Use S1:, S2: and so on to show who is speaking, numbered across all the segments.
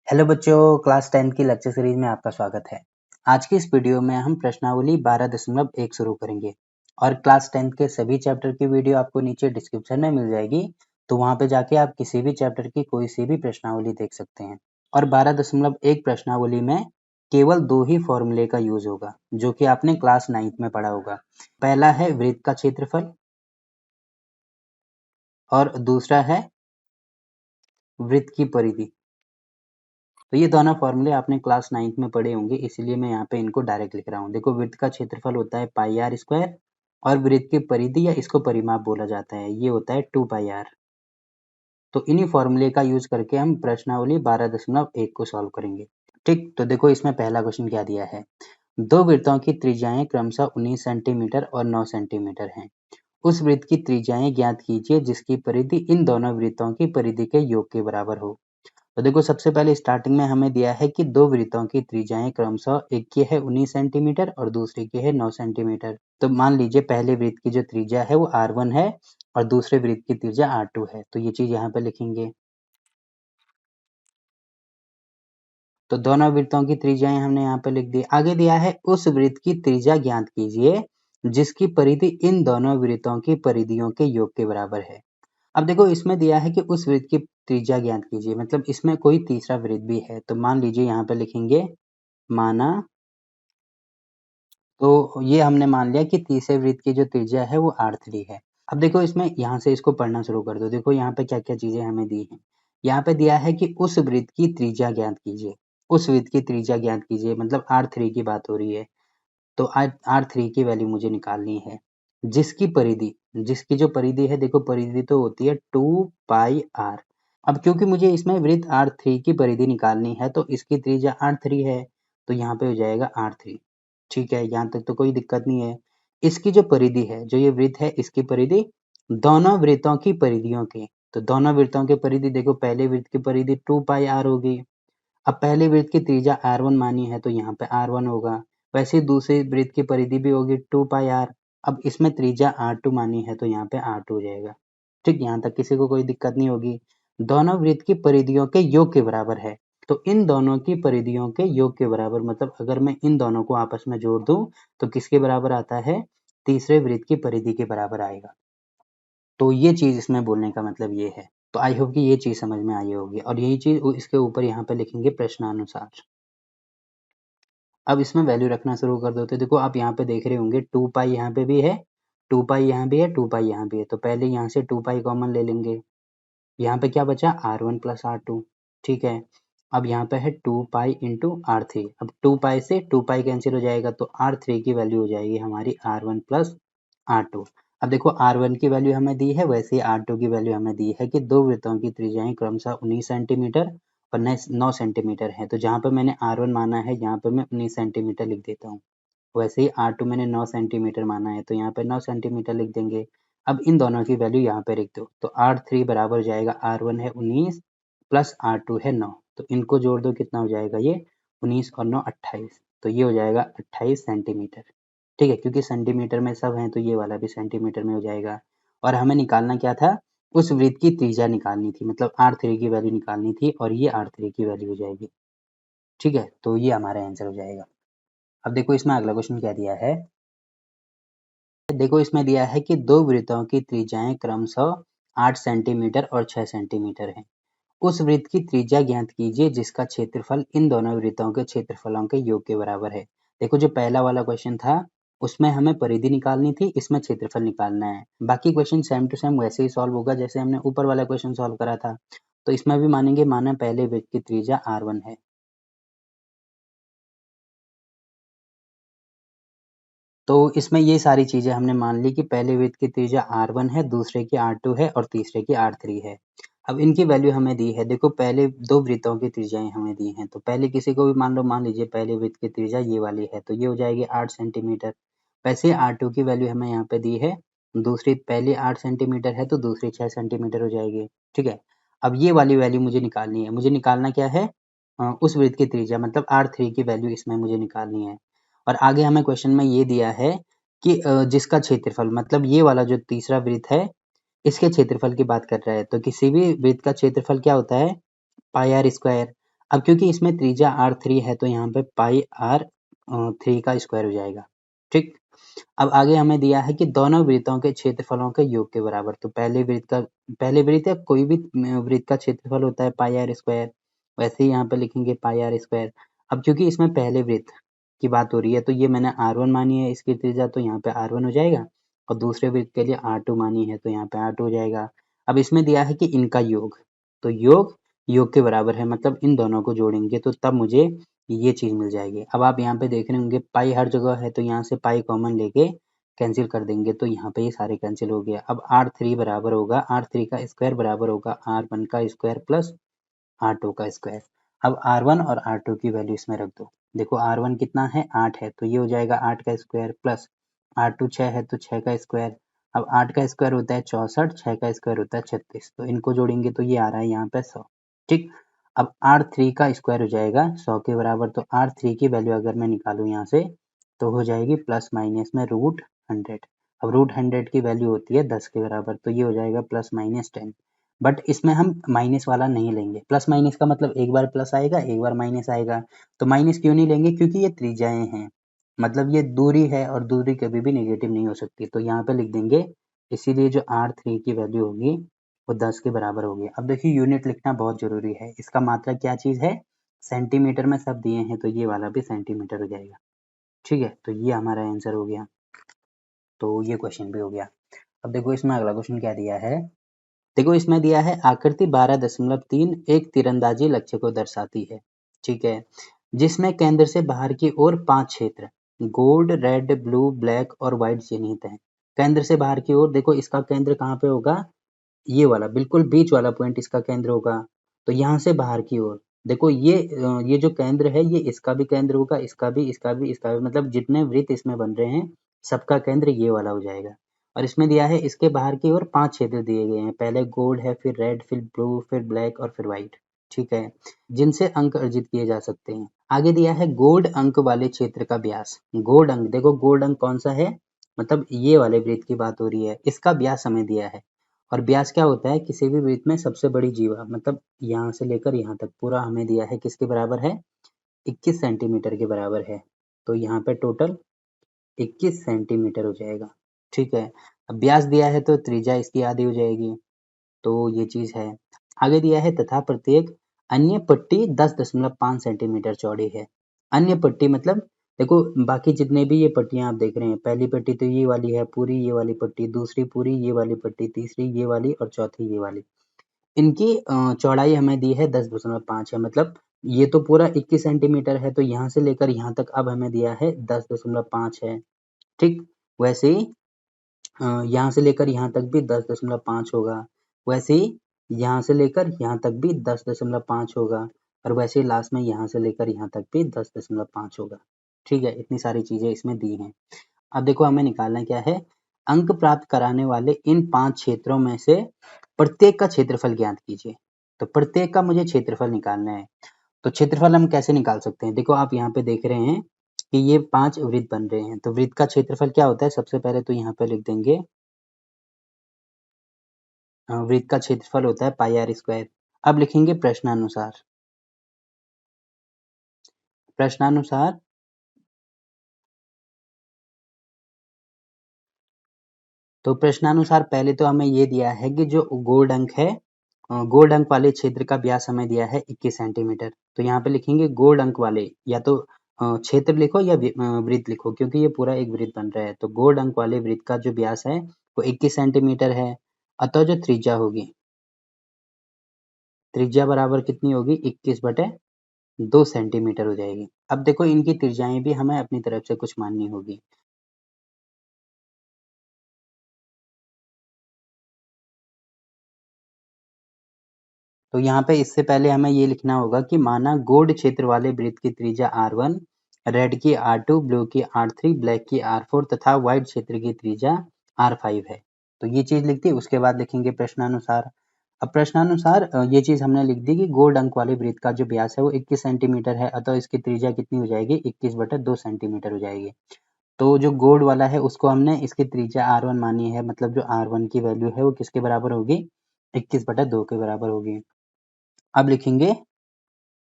S1: Hello बच्चों, class 10 की lecture series में आपका स्वागत है। आज की इस वीडियो में हम प्रश्नावली 12.1 शुरू करेंगे और क्लास 10 के सभी चैप्टर की वीडियो आपको नीचे डिस्क्रिप्शन में मिल जाएगी, तो वहां पे जाके आप किसी भी चैप्टर की कोई सी भी प्रश्नावली देख सकते हैं। और 12.1 प्रश्नावली में केवल 2 ही फॉर्मूले का यूज होगा जो कि आपने क्लास 9 में पढ़ा होगा। पहला है वृत्त का क्षेत्रफल और दूसरा है वृत्त की परिधि। तो ये दोनों फॉर्मूले आपने क्लास 9 में पढ़े होंगे, इसीलिए मैं यहाँ पे इनको डायरेक्ट लिख रहा हूँ। देखो, वृत्त का क्षेत्रफल होता है पाई आर स्क्वायर और वृत्त की परिधि या इसको परिमाप बोला जाता है, ये होता है 2 पाई आर। तो इन्हीं फॉर्मूले का यूज करके हम प्रश्नावली 12.1 को सॉल्व करेंगे। ठीक, तो देखो इसमें पहला क्वेश्चन क्या दिया है। दो वृत्तों की त्रिज्याएं क्रमशः 19 सेंटीमीटर और 9 सेंटीमीटर हैं। उस वृत्त की त्रिज्याएं ज्ञात कीजिए जिसकी परिधि इन दोनों वृत्तों की परिधि के योग के बराबर हो। तो देखो, सबसे पहले स्टार्टिंग में हमें दिया है कि दो वृत्तों की त्रिज्याएं क्रमशः एक की है 19 सेंटीमीटर और दूसरे की है 9 सेंटीमीटर। तो मान लीजिए पहले वृत्त की जो त्रिज्या है वो R1 है और दूसरे वृत्त की त्रिज्या R2 है, तो ये चीज यहाँ पे लिखेंगे। तो दोनों वृत्तों की त्रिज्याएं हमने यहाँ पे लिख दी। आगे दिया है उस वृत्त की त्रिज्या ज्ञात कीजिए जिसकी परिधि इन दोनों वृत्तों की परिधियों के योग के बराबर है। अब देखो, इसमें दिया है कि उस वृत्त की त्रिज्या ज्ञात कीजिए, मतलब इसमें कोई तीसरा वृत्त भी है। तो मान लीजिए यहाँ पे लिखेंगे माना, तो ये हमने मान लिया कि तीसरे वृत्त की जो त्रिज्या है वो R3 है। अब देखो, इसमें यहाँ से इसको पढ़ना शुरू कर दो। देखो यहाँ पे क्या क्या चीजें हमें दी हैं। यहाँ पे दिया है कि उस वृत्त की त्रिज्या ज्ञात कीजिए। उस वृत्त की त्रिज्या ज्ञात कीजिए मतलब R3 की बात हो रही है। तो R3 की वैल्यू मुझे निकालनी है। जिसकी परिधि, जिसकी जो परिधि है, देखो परिधि तो होती है 2 पाई R। अब क्योंकि मुझे इसमें वृत्त R3 की परिधि निकालनी है तो इसकी त्रिज्या R3 है, तो यहाँ पे हो जाएगा R3। ठीक है, यहाँ तक तो कोई दिक्कत नहीं है। इसकी जो परिधि है, जो ये वृत्त है, इसकी परिधि दोनों वृत्तों की परिधियों की, तो दोनों वृत्तों की परिधि देखो, पहले वृत्त की परिधि 2 पाई R होगी। अब पहले वृत्त की त्रिज्या R1 मानी है तो यहाँ पे R1 होगा। वैसे ही दूसरे वृत्त की परिधि भी होगी 2 पाई R। अब इसमें त्रिज्या R2 मानी है तो यहाँ पे R2 हो जाएगा। ठीक, यहाँ तक किसी को कोई दिक्कत नहीं होगी। दोनों वृत्त की परिधियों के योग के बराबर है। तो इन दोनों की परिधियों के योग के बराबर मतलब अगर मैं इन दोनों को आपस में जोड़ दूं तो किसके बराबर आता है? तीसरे वृत्त की परिधि के बराबर आएगा। तो ये चीज इसमें बोलने का मतलब ये है। तो आई होप कि ये चीज समझ में आई होगी और यही चीज इसके ऊपर यहाँ पे लिखेंगे प्रश्नानुसार। अब इसमें वैल्यू रखना शुरू कर दो। तो देखो, आप यहाँ पे देख रहे होंगे 2 पाई यहाँ पे भी है, 2 पाई यहाँ भी है, 2 पाई यहाँ भी है। तो पहले यहाँ से 2 पाई कॉमन ले लेंगे। यहाँ पे क्या बचा? R1 plus R2। ठीक है, अब यहाँ पे है 2 पाई इंटू R3। अब 2 पाई से 2 पाई कैंसिल हो जाएगा तो R3 की वैल्यू हो जाएगी हमारी R1 प्लस R2। अब देखो, R1 की वैल्यू हमें दी है, वैसे ही R2 की वैल्यू हमें दी है कि दो वृत्तों की त्रिज्याएं क्रमशः 19 सेंटीमीटर और 9 सेंटीमीटर है। तो जहाँ पे मैंने R1 माना है यहाँ पे मैं 19 सेंटीमीटर लिख देता हूँ। वैसे ही R2 मैंने 9 सेंटीमीटर माना है तो यहाँ पे 9 सेंटीमीटर लिख देंगे। अब इन दोनों की वैल्यू यहाँ पे लिख दो। तो R3 बराबर जाएगा, R1 है 19 प्लस R2 है 9। तो इनको जोड़ दो, कितना हो जाएगा ये? 19 और 9 28। तो ये हो जाएगा 28 सेंटीमीटर। ठीक है, क्योंकि सेंटीमीटर में सब हैं तो ये वाला भी सेंटीमीटर में हो जाएगा। और हमें निकालना क्या था? उस वृत्त की त्रिज्या निकालनी थी, मतलब R3 की वैल्यू निकालनी थी और ये R3 की वैल्यू हो जाएगी। ठीक है, तो ये हमारा आंसर हो जाएगा। अब देखो, इसमें अगला क्वेश्चन क्या दिया है। देखो, इसमें दिया है कि दो वृत्तों की त्रिज्याएं क्रमशः 8 सेंटीमीटर और 6 सेंटीमीटर हैं। उस वृत्त की त्रिज्या ज्ञात कीजिए जिसका क्षेत्रफल इन दोनों वृत्तों के क्षेत्रफलों के योग के बराबर है। देखो, जो पहला वाला क्वेश्चन था उसमें हमें परिधि निकालनी थी, इसमें क्षेत्रफल निकालना है। बाकी क्वेश्चन सेम टू सेम वैसे ही सॉल्व होगा जैसे हमने ऊपर वाला क्वेश्चन सॉल्व करा था। तो इसमें भी मानेंगे, माना पहले वृत्त की त्रिज्या R1 है। तो इसमें ये सारी चीजें हमने मान ली कि पहले वृत्त की त्रिज्या R1 है, दूसरे की R2 है और तीसरे की R3 है। अब इनकी वैल्यू हमें दी है। देखो, पहले दो वृत्तों की त्रिज्याएं हमें दी हैं, तो पहले किसी को भी मान लीजिए पहले वृत्त की त्रिज्या ये वाली है तो ये हो जाएगी 8 सेंटीमीटर। वैसे R2 की वैल्यू हमें यहाँ पे दी है, दूसरी पहली 8 सेंटीमीटर है तो दूसरी 6 सेंटीमीटर हो जाएगी। ठीक है, अब ये वाली वैल्यू मुझे निकालनी है। मुझे निकालना क्या है? उस वृत्त की त्रिज्या मतलब R3 की वैल्यू इसमें मुझे निकालनी है। और आगे हमें क्वेश्चन में ये दिया है कि जिसका क्षेत्रफल मतलब ये वाला जो तीसरा वृत्त है इसके क्षेत्रफल की बात कर रहा है। तो किसी भी वृत्त का क्षेत्रफल क्या होता है? पाई आर स्क्वायर। अब क्योंकि इसमें त्रिज्या r3 है तो यहाँ पे पाई r3 का स्क्वायर हो जाएगा। ठीक, अब आगे हमें दिया है कि दोनों वृत्तों के क्षेत्रफलों के योग के बराबर। तो पहले वृत्त या कोई भी वृत्त का क्षेत्रफल होता है पाई आर स्क्वायर, वैसे ही यहाँ पे लिखेंगे पाई आर स्क्वायर। अब क्योंकि इसमें पहले वृत्त की बात हो रही है तो ये मैंने r1 मानी है इसकी त्रिज्या, तो यहाँ पे r1 हो जाएगा, और दूसरे वृत्त के लिए r2 मानी है तो यहाँ पे r2 हो जाएगा। अब इसमें दिया है कि इनका योग, तो योग के बराबर है, मतलब इन दोनों को जोड़ेंगे तो तब मुझे ये चीज़ मिल जाएगी। अब आप यहाँ पे देख रहे होंगे पाई हर जगह है तो यहाँ से पाई कॉमन लेके कैंसिल कर देंगे तो यहाँ पे ये सारे कैंसिल हो गया। अब r3 बराबर होगा, r3 का स्क्वायर बराबर होगा r1 का स्क्वायर प्लस r2 का स्क्वायर। अब r1 और r2 की वैल्यू इसमें रख दो। देखो r1 कितना है 8 है तो ये हो जाएगा 8 का स्क्वायर प्लस r2 6 है तो 6 का स्क्वायर। अब 8 का स्क्वायर होता है 64, 6 का स्क्वायर होता है 36, तो इनको जोड़ेंगे तो ये आ रहा है यहाँ पे 100। ठीक, अब r3 का स्क्वायर हो जाएगा 100 के बराबर, तो r3 की वैल्यू अगर मैं निकालूँ यहाँ से तो हो जाएगी प्लस माइनस में √100। अब √100 की वैल्यू होती है 10 के बराबर, तो ये हो जाएगा प्लस माइनस 10। बट इसमें हम माइनस वाला नहीं लेंगे, प्लस माइनस का मतलब एक बार प्लस आएगा एक बार माइनस आएगा, तो माइनस क्यों नहीं लेंगे, क्योंकि ये त्रिज्याएं हैं, मतलब ये दूरी है और दूरी कभी भी नेगेटिव नहीं हो सकती, तो यहाँ पे लिख देंगे। इसीलिए जो r3 की वैल्यू होगी वो 10 के बराबर होगी। अब देखिए यूनिट लिखना बहुत जरूरी है, इसका मात्रा क्या चीज़ है, सेंटीमीटर में सब दिए हैं तो ये वाला भी सेंटीमीटर हो जाएगा। ठीक है, तो ये हमारा आंसर हो गया, तो ये क्वेश्चन भी हो गया। अब देखो इसमें अगला क्वेश्चन क्या दिया है, देखो इसमें दिया है आकृति 12.3 एक तीरंदाजी लक्ष्य को दर्शाती है। ठीक है, जिसमें केंद्र से बाहर की ओर 5 क्षेत्र गोल्ड, रेड, ब्लू, ब्लैक और व्हाइट चिन्हित हैं। केंद्र से बाहर की ओर देखो इसका केंद्र कहाँ पे होगा, ये वाला बिल्कुल बीच वाला पॉइंट इसका केंद्र होगा। तो यहाँ से बाहर की ओर देखो ये जो केंद्र है ये इसका भी केंद्र होगा, इसका भी, इसका भी, इसका भी, मतलब जितने वृत्त इसमें बन रहे हैं सबका केंद्र ये वाला हो जाएगा। और इसमें दिया है इसके बाहर की ओर 5 क्षेत्र दिए गए हैं, पहले गोल्ड है, फिर रेड, फिर ब्लू, फिर ब्लैक और फिर व्हाइट। ठीक है, जिनसे अंक अर्जित किए जा सकते हैं। आगे दिया है गोल्ड अंक वाले क्षेत्र का व्यास। गोल्ड अंक, देखो गोल्ड अंक कौन सा है, मतलब ये वाले वृत्त की बात हो रही है, इसका व्यास हमें दिया है। और व्यास क्या होता है, किसी भी वृत्त में सबसे बड़ी जीवा, मतलब यहाँ से लेकर यहाँ तक पूरा हमें दिया है किसके बराबर है, 21 सेंटीमीटर के बराबर है। तो यहाँ पे टोटल 21 सेंटीमीटर हो जाएगा। ठीक है, अब व्यास दिया है तो त्रिज्या इसकी आधी हो जाएगी, तो ये चीज है। आगे दिया है तथा प्रत्येक अन्य पट्टी 10.5 सेंटीमीटर चौड़ी है। अन्य पट्टी मतलब देखो बाकी जितने भी ये पट्टियां आप देख रहे हैं, पहली पट्टी तो ये वाली है पूरी, ये वाली पट्टी, दूसरी पूरी ये वाली पट्टी, तीसरी ये वाली और चौथी ये वाली, इनकी चौड़ाई हमें दी है 10.5 है, मतलब ये तो पूरा 21 सेंटीमीटर है, तो यहाँ से लेकर यहाँ तक अब हमें दिया है 10.5 है। ठीक, वैसे ही यहाँ से लेकर यहाँ तक भी 10.5 होगा, वैसे ही यहाँ से लेकर यहाँ तक भी 10.5 होगा, और वैसे ही लास्ट में यहाँ से लेकर यहाँ तक भी 10.5 होगा। ठीक है, इतनी सारी चीजें इसमें दी हैं। अब देखो हमें निकालना क्या है, अंक प्राप्त कराने वाले इन 5 क्षेत्रों में से प्रत्येक का क्षेत्रफल ज्ञात कीजिए। तो प्रत्येक का मुझे क्षेत्रफल निकालना है, तो क्षेत्रफल हम कैसे निकाल सकते हैं, देखो आप यहाँ पे देख रहे हैं कि ये 5 वृत्त बन रहे हैं, तो वृत्त का क्षेत्रफल क्या होता है, सबसे पहले तो यहाँ पे लिख देंगे वृत्त का क्षेत्रफल होता है पाई आर स्क्वायर। अब लिखेंगे प्रश्नानुसार, प्रश्नानुसार तो प्रश्नानुसार पहले तो हमें ये दिया है कि जो गोल्ड अंक है, गोल्ड अंक वाले क्षेत्र का व्यास हमें दिया है 21 सेंटीमीटर, तो यहाँ पे लिखेंगे गोल्ड अंक वाले, या तो क्षेत्र लिखो या वृत्त लिखो, क्योंकि ये पूरा एक वृत्त बन रहा है, तो गोल्ड अंक वाले वृत्त का जो व्यास है वो 21 सेंटीमीटर है। अतः जो त्रिज्या होगी, त्रिज्या बराबर कितनी होगी, 21/2 सेंटीमीटर हो जाएगी। अब देखो इनकी त्रिज्याएं भी हमें अपनी तरफ से कुछ माननी होगी। तो यहाँ पे इससे पहले हमें ये लिखना होगा कि माना गोल्ड क्षेत्र वाले वृत्त की त्रिज्या r1, रेड की r2, ब्लू की r3, ब्लैक की r4 तथा व्हाइट क्षेत्र की त्रिज्या r5 है। तो ये चीज लिख दी, उसके बाद लिखेंगे प्रश्नानुसार। अब प्रश्नानुसार ये चीज हमने लिख दी कि गोल्ड अंक वाले वृत्त का जो व्यास है वो 21 सेंटीमीटर है, अतः इसकी त्रिज्या कितनी हो जाएगी, 21/2 सेंटीमीटर हो जाएगी। तो जो गोल्ड वाला है उसको हमने इसकी त्रिज्या r1 मानी है, मतलब जो r1 की वैल्यू है वो किसके बराबर होगी, 21/2 के बराबर होगी। अब लिखेंगे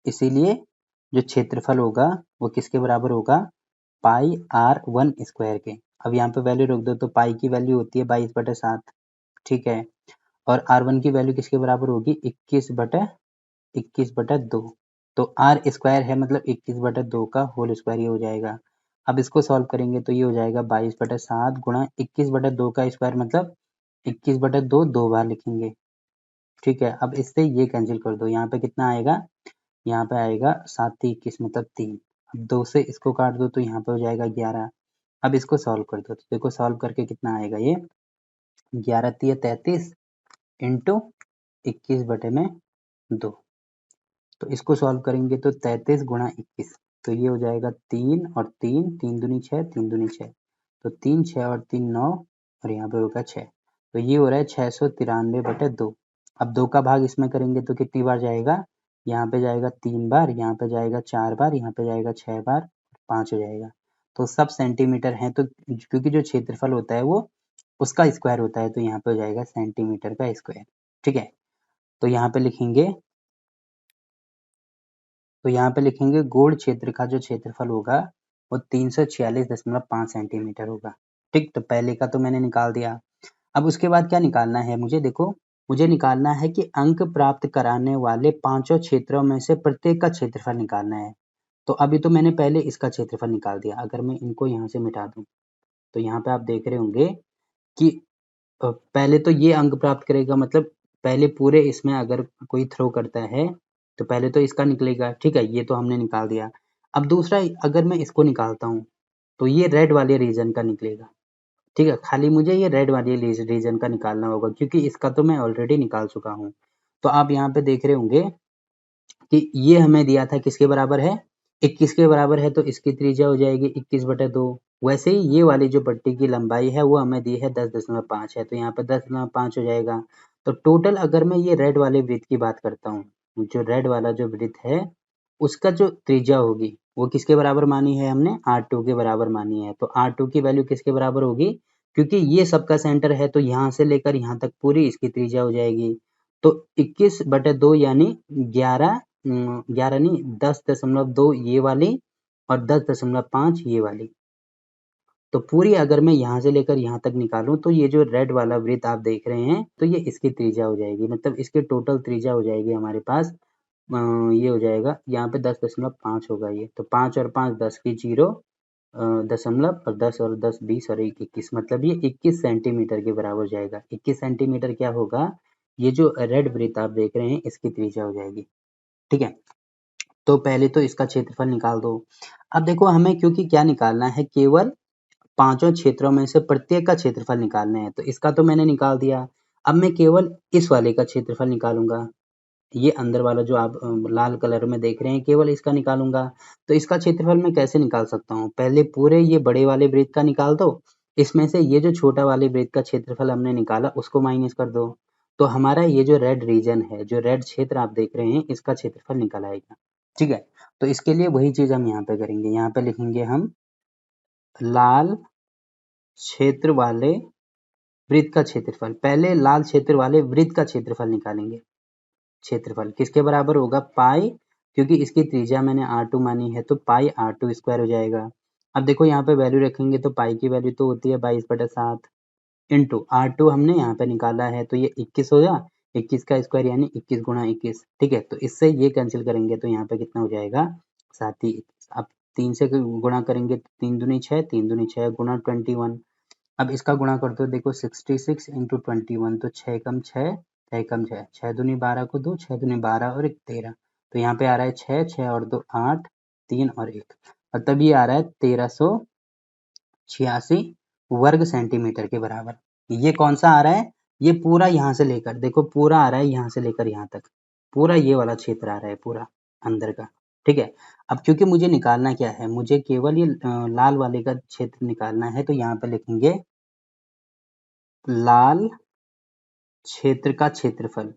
S1: इसीलिए जो क्षेत्रफल होगा वो किसके बराबर होगा, पाई r1 स्क्वायर के। अब यहाँ पे वैल्यू रख दो तो पाई की वैल्यू होती है 22/7, ठीक है, और r1 की वैल्यू किसके बराबर होगी, 21/2। तो r स्क्वायर है मतलब 21/2 का होल स्क्वायर ये हो जाएगा। अब इसको सॉल्व करेंगे तो ये हो जाएगा 22/7 गुणा 21/2 का स्क्वायर मतलब 21/2 दो बार लिखेंगे, ठीक है। अब इससे ये कैंसिल कर दो, यहाँ पे कितना आएगा, यहाँ पे आएगा 7×3 = मतलब 3। अब 2 से इसको काट दो तो यहाँ पे हो जाएगा 11। अब इसको सॉल्व कर दो तो देखो सॉल्व करके कितना आएगा, ये 11×3 = 33 इंटू 21/2। तो इसको सॉल्व करेंगे तो 33 गुणा 21, तो ये हो जाएगा 3 और 3, 3 दूनी 6, 3 दूनी 6, तो 3 6 और 3 9 और यहाँ पे होगा 6, तो ये हो रहा है 693/2। अब 2 का भाग इसमें करेंगे तो कितनी बार जाएगा, यहाँ पे जाएगा 3 बार, यहाँ पे जाएगा 4 बार, यहाँ पे जाएगा 6 बार, 5 हो जाएगा। तो सब सेंटीमीटर हैं तो क्योंकि जो क्षेत्रफल होता है वो उसका स्क्वायर होता है तो यहाँ पे हो जाएगा सेंटीमीटर का स्क्वायर, ठीक है। तो यहाँ पे लिखेंगे गोल क्षेत्र का जो क्षेत्रफल होगा वो 346.5 सेंटीमीटर होगा, ठीक। तो पहले का तो मैंने निकाल दिया। अब उसके बाद क्या निकालना है मुझे, देखो मुझे निकालना है कि अंक प्राप्त कराने वाले पांचों क्षेत्रों में से प्रत्येक का क्षेत्रफल निकालना है। तो अभी तो मैंने पहले इसका क्षेत्रफल निकाल दिया, अगर मैं इनको यहाँ से मिटा दूं तो यहाँ पे आप देख रहे होंगे कि पहले तो ये अंक प्राप्त करेगा, मतलब पहले पूरे इसमें अगर कोई थ्रो करता है तो पहले तो इसका निकलेगा, ठीक है, ये तो हमने निकाल दिया। अब दूसरा अगर मैं इसको निकालता हूँ तो ये रेड वाले रीजन का निकलेगा, ठीक है, खाली मुझे ये रेड वाले रीजन का निकालना होगा क्योंकि इसका तो मैं ऑलरेडी निकाल चुका हूँ। तो आप यहाँ पे देख रहे होंगे कि ये हमें दिया था किसके बराबर है, 21 के बराबर है, तो इसकी त्रिज्या हो जाएगी 21/2। वैसे ही ये वाली जो पट्टी की लंबाई है वो हमें दी है 10.5 है, तो यहाँ पे 10.5 हो जाएगा। तो टोटल अगर मैं ये रेड वाले वृत्त की बात करता हूँ, जो रेड वाला जो वृत्त है उसका जो त्रिज्या होगी वो किसके बराबर मानी है हमने, R2 के बराबर मानी है। तो R2 की वैल्यू किसके बराबर होगी, क्योंकि ये सबका सेंटर है तो यहाँ से लेकर यहाँ तक पूरी इसकी त्रिज्या हो जाएगी। तो 21/2 यानी 11 नहीं 10.2 ये वाली और 10.5 ये वाली। तो पूरी अगर मैं यहाँ से लेकर यहाँ तक निकालूं तो ये जो रेड वाला वृत्त आप देख रहे हैं तो ये इसकी त्रिज्या हो जाएगी, मतलब इसकी टोटल त्रिज्या हो जाएगी हमारे पास ये हो जाएगा यहाँ पे 10.5 होगा ये, तो 5 और 5 10 की 0 दशमलव और 10 और 10 20 और 1 21, मतलब ये 21 सेंटीमीटर के बराबर जाएगा। 21 सेंटीमीटर क्या होगा, ये जो रेड वृत्त आप देख रहे हैं इसकी त्रिज्या हो जाएगी, ठीक है। तो पहले तो इसका क्षेत्रफल निकाल दो। अब देखो हमें क्योंकि क्या निकालना है, केवल पांचों क्षेत्रों में से प्रत्येक का क्षेत्रफल निकालना है, तो इसका तो मैंने निकाल दिया। अब मैं केवल इस वाले का क्षेत्रफल निकालूंगा, ये अंदर वाला जो आप लाल कलर में देख रहे हैं केवल इसका निकालूंगा। तो इसका क्षेत्रफल मैं कैसे निकाल सकता हूँ, पहले पूरे ये बड़े वाले वृत्त का निकाल दो, इसमें से ये जो छोटा वाले वृत्त का क्षेत्रफल हमने निकाला उसको माइनस कर दो, तो हमारा ये जो रेड रीजन है, जो रेड क्षेत्र आप देख रहे हैं इसका क्षेत्रफल निकल आएगा, ठीक है। तो इसके लिए वही चीज हम यहाँ पे करेंगे, यहाँ पे लिखेंगे हम लाल क्षेत्र वाले वृत्त का क्षेत्रफल, पहले लाल क्षेत्र वाले वृत्त का क्षेत्रफल निकालेंगे। क्षेत्रफल किसके बराबर होगा, पाई, क्योंकि इसकी त्रिज्या मैंने R2 मानी है तो पाई R2 स्क्वायर हो जाएगा। अब देखो यहाँ पे वैल्यू रखेंगे तो पाई की वैल्यू तो होती है 22/7 इंटू R2 हमने यहाँ पे निकाला है तो ये 21 हो गया, 21 का स्क्वायर यानी 21 गुणा 21, ठीक है। तो इससे ये कैंसिल करेंगे तो यहाँ पे कितना हो जाएगा 7 अब 3 से गुणा करेंगे तो 3 दूनी 6, 3 दूनी 6 गुणा 21। अब इसका गुणा कर दो, देखो 66 इंटू 21, तो 6 कम 6 6 कम 6, 6 दूनी 12 को 2, 6 दूनी 12 और 1 13, तो यहाँ पे आ रहा है 6 6 और 2 8 3 और 1, और तब ये आ रहा है 1386 वर्ग सेंटीमीटर के बराबर। ये कौन सा आ रहा है, ये पूरा यहाँ से लेकर, देखो पूरा आ रहा है यहाँ से लेकर यहाँ तक, पूरा ये वाला क्षेत्र आ रहा है पूरा अंदर का, ठीक है। अब क्योंकि मुझे निकालना क्या है, मुझे केवल ये लाल वाले का क्षेत्र निकालना है, तो यहाँ पे लिखेंगे लाल क्षेत्र का क्षेत्रफल,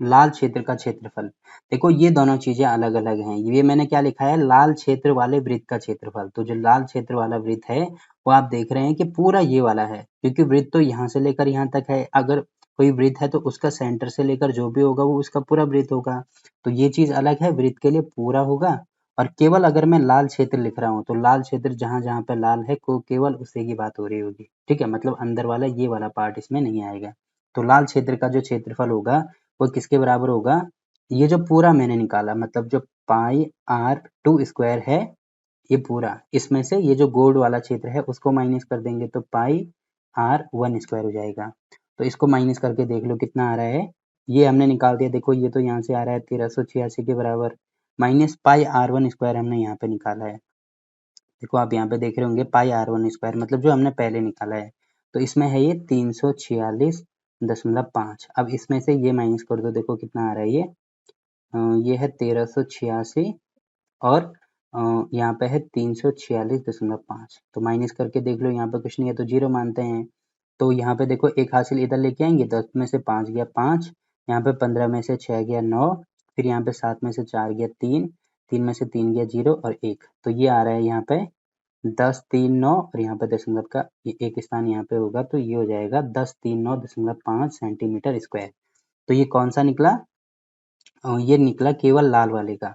S1: लाल क्षेत्र का क्षेत्रफल। देखो ये दोनों चीजें अलग अलग हैं, ये मैंने क्या लिखा है, लाल क्षेत्र वाले वृत्त का क्षेत्रफल। तो जो लाल क्षेत्र वाला वृत्त है वो आप देख रहे हैं कि पूरा ये वाला है, क्योंकि वृत्त तो यहाँ से लेकर यहाँ तक है, अगर कोई वृत्त है तो उसका सेंटर से लेकर जो भी होगा वो उसका पूरा वृत्त होगा। तो ये चीज अलग है, वृत्त के लिए पूरा होगा। और केवल अगर मैं लाल क्षेत्र लिख रहा हूँ तो लाल क्षेत्र जहां जहां पे लाल है को केवल उसी की बात हो रही होगी, ठीक है, मतलब अंदर वाला ये वाला पार्ट इसमें नहीं आएगा। तो लाल क्षेत्र का जो क्षेत्रफल होगा वो किसके बराबर होगा, ये जो पूरा मैंने निकाला मतलब जो पाई आर टू स्क्वायर है ये पूरा, इसमें से ये जो गोल्ड वाला क्षेत्र है उसको माइनस कर देंगे तो पाई आर वन स्क्वायर हो जाएगा। तो इसको माइनस करके देख लो कितना आ रहा है, ये हमने निकाल दिया, देखो ये तो यहाँ से आ रहा है 1386 के बराबर, minus pi r one square हमने यहाँ पे निकाला है। देखो आप यहाँ पे देख रहे होंगे पाई आर वन स्क्वायर मतलब जो हमने पहले निकाला है, तो इसमें है ये 346.5। अब इसमें से ये माइनस कर दो, देखो कितना आ रहा है ये है 1386 और यहाँ पे है 346.5। तो माइनस करके देख लो, यहाँ पे कुछ नहीं है तो जीरो मानते हैं। तो यहाँ पे देखो एक हासिल इधर लेके आएंगे, 10 में से 5 गया 5, यहाँ पे 15 में से 6 गया 9, फिर यहाँ पे 7 में से 4 गया 3, 3 में से 3 गया 0 और 1। तो ये आ रहा है यहाँ पे 10 3 9 और यहाँ पे दशमलव का ये एक स्थान यहाँ पे होगा तो ये हो जाएगा 1039.5 सेंटीमीटर स्क्वायर। तो ये कौन सा निकला, ये निकला केवल लाल वाले का।